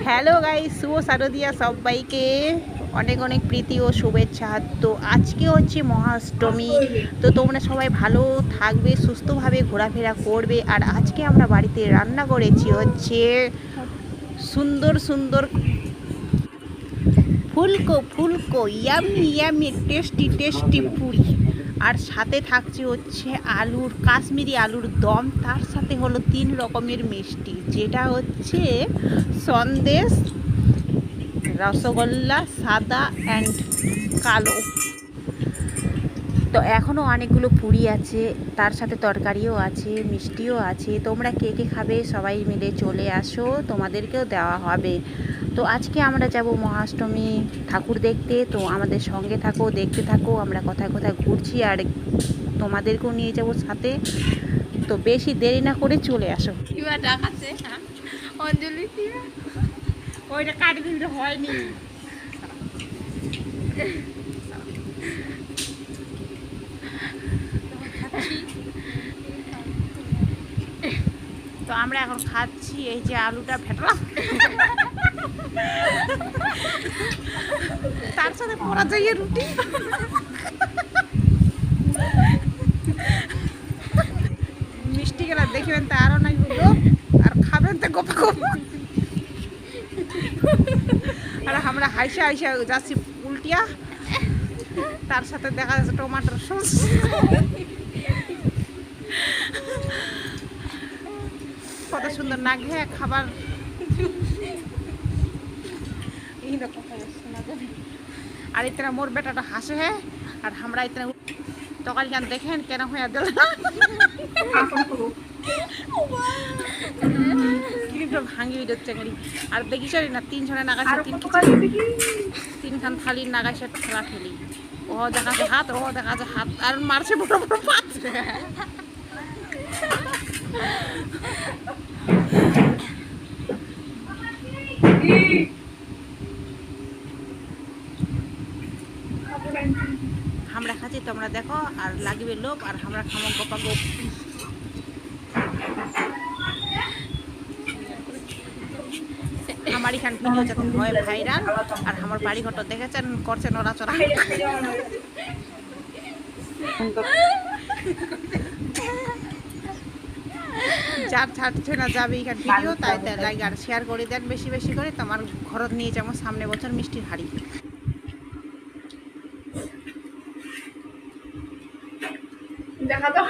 Hello guys, শুভ শারদিয়া সবাইকে অনেক অনেক প্রীতি ও শুভেচ্ছা। তো আজকে হচ্ছে মহাষ্টমী। তো তোমরা সবাই ভালো থাকবে, সুস্থভাবে ঘোরাফেরা করবে। আর আজকে আমরা বাড়িতে রান্না করেছি হচ্ছে সুন্দর সুন্দর ফুলকো ফুলকো yummy yummy tasty tasty puri. আর সাথে থাকছে হচ্ছে আলুর কাশ্মীরি আলুর দম, তার সাথে হলো 3 রকমের মিষ্টি, যেটা হচ্ছে সন্দেশ, রসগোল্লা, সাদা অ্যান্ড কালো। তো এখনও অনেকগুলো পুরি আছে, তার সাথে তরকারিও আছে, মিষ্টিও আছে। তোমরা কে কে খাবে সবাই মিলে চলে আসো, তোমাদেরকেও দেওয়া হবে। তো আজকে আমরা যাব মহাষ্টমী ঠাকুর দেখতে। তো আমাদের সঙ্গে থাকো, দেখতে থাকো আমরা কোথায় কোথায় ঘুরছি, আর তোমাদেরকেও নিয়ে যাব সাথে। তো বেশি দেরি না করে চলে আসো। অঞ্জলি ওইটা কাটি দিতে হয়নি। তো আমরা এখন খাচ্ছি এই যে আলুটা ফেটলাম, তার সাথে পরা যায় রুটি। মিষ্টি গেলা দেখবেন তা আরো নাই হলো, আর খাবেন তো গপ গপ। আর আমরা হাইসা হাইসা যাচ্ছি উল্টিয়া, তার সাথে দেখা যাচ্ছে টমাটোর সস। কত সুন্দর না ঘে খাবার। আর ইতনা মোর বেটাটা হাসে है, আর আমরা ইতনা তকাল গান দেখেন কেন হয়ে দিল কিন্তু ভাঙি দিচ্ছে গাড়ি। আর দেখিস না 3 জনে নাগাছে, 3 খান থালি নাগাছে খেলা খেলি। ও দেখা যায় হাত, ও দেখা যায় হাত, আর মারছে বড় বড় পাত। আমরা খাচ্ছি, তোমরা দেখো আর লাগবে লোভ, আর আমরা খামো গোপা গোপ। আমার এখান ভিডিও যাতে হয় ভাইরাল, আর আমার বাড়ি ঘর দেখেছেন করছে নড়াচড়া। যার ছাড়ছে না যাবে এখান ভিডিও, তাই লাইক আর শেয়ার করে দেন বেশি বেশি করে। তোমার ঘরত নিয়ে যাবো সামনে বছর মিষ্টির হাড়ি। দেখা দাও।